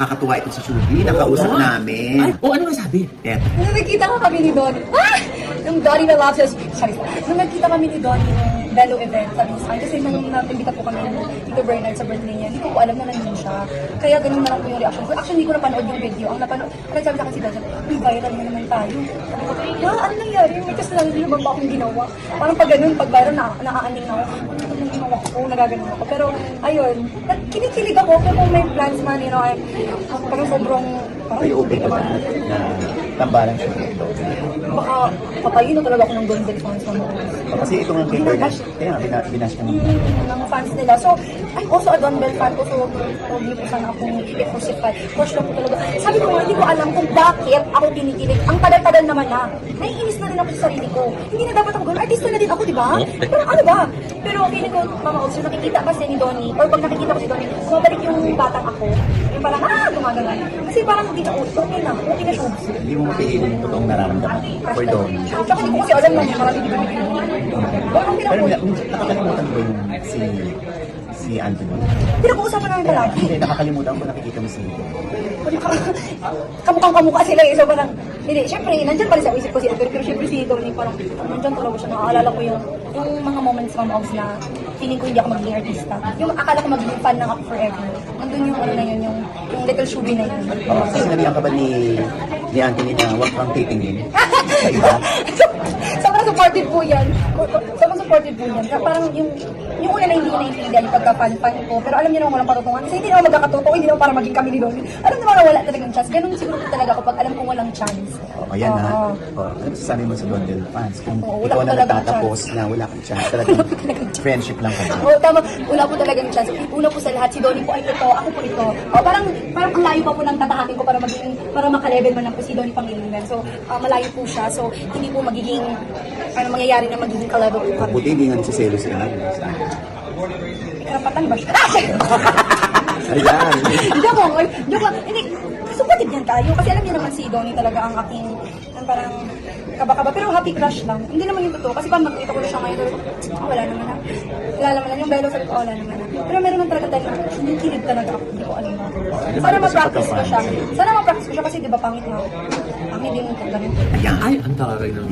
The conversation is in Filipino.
Nakakatuwa ito si Shubi, nakausap namin. Ay, ano nga sabi? Eto. Nung nagkita ko kami ni Donnie, yung Donnie na love says, sorry, nung nagkita kami ni Donnie nung Bello event, sabi niya sa akin, kasi nung natimbita po kami ng Tito Bernard sa birthday niya, hindi ko po alam na nandun siya. Kaya ganun na lang po yung reaction ko. Actually, hindi ko napanood yung video. Ang napanood, nagsabi sa akin si Donnie, uy, viral na naman tayo. Sabi ko, ano nangyari? May kasalanan din naman ba akong ginawa? Parang pag ganun, pag viral, naaaning na ako. Ano nang ginawa ko? Nagaganon ako. Pero, ayun, kinikilig ako kung may plans man, you know, parang sobrang, parang May open pa na tambalan siya dito. baka patayin na talaga ako ng Don Del fans mo. Kasi ito nga kay Bernard, kaya nga binash ka naman. Ng fans nila. So, I'm also a Don Bell fan ko. So, probably po sana akong i-crucify. Crush lang po talaga. Sabi ko nga, hindi ko alam kung bakit ako kinikilig. Ang tagal-tagal naman na. Naiinis na rin ako sa sarili ko. Hindi na dapat ako gano'n. Artista na din ako, di ba? Pero ano ba? Pero feeling ko, Mama Ogs, yung nakikita kasi ni Donnie, or pag nakikita ko si Donnie, bumabalik yung batang ako. Yung parang, gumagano'n. Kasi parang hindi na, okay na siya. Hindi mo mapigilan yung totoong nararamdaman for Donnie. Tsaka hindi ko kasi alam na marami dito. Pero nakakalimutan ko yung si Anthony. Pinag-uusapan namin palagi. Hindi, nakakalimutan ko nakikita mo si Kamukhang kamukha sila eh. So parang, hindi, syempre, nandyan pa rin sa isip ko si Edgar. Pero syempre si Donnie parang, nandyan talaga siya. Nakaalala ko yung mga moments from Ogs na feeling ko hindi ako magiging artista. Yung akala ko magiging fan ng Up Forever. Nandun yung ano na yun, yung little Shubi na yun. Sinabihan ka ba ni Anthony na huwag kang titingin? Sa iba? Sobrang supportive po yan. Sobrang supportive po yan. Parang yung una na hindi ko naiintindihan yung pagka-fan ko. Pero alam niyo naman walang patutungan. Kasi hindi naman magkakatotoo, hindi naman para maging kami ni Donnie. Alam naman na wala talagang chance. Ganun siguro po talaga kapag alam kong walang chance. Ayan na. Ano sasabi mo sa Don Del fans? Kung Oo, wala ikaw po na talagang nagtatapos na wala kang chance, talagang friendship lang ka. Oo, tama. Wala po talagang chance. Una po sa lahat, si Donnie po ay ito, ako po ito. Parang ang layo pa po ng tatahakin ko para maka-level man lang po si Donnie Pangilinan. So, malayo po siya. So, hindi po magiging, mangyayari na magiging ka-level po kami. Buti hindi nga nagsiselo si Anthony. Karapatan ba siya? Ayan. Joke lang. Hindi, supportive yan tayo. Kasi alam niyo naman si Donnie talaga ang aking, parang kaba-kaba. Pero happy crush lang. Hindi naman yung totoo. Kasi parang nakita ko na siya ngayon. Wala naman na. Wala naman na. Yung Bello sabi ko, wala naman na. Pero meron man talaga tayo. Hindi kilig talaga ako. Hindi ko alam na. Sana ma-practice ko siya. Sana ma-practice ko siya kasi di ba pangit nga. Pangit din yung ganun. Ayan. Ay, ang taray ng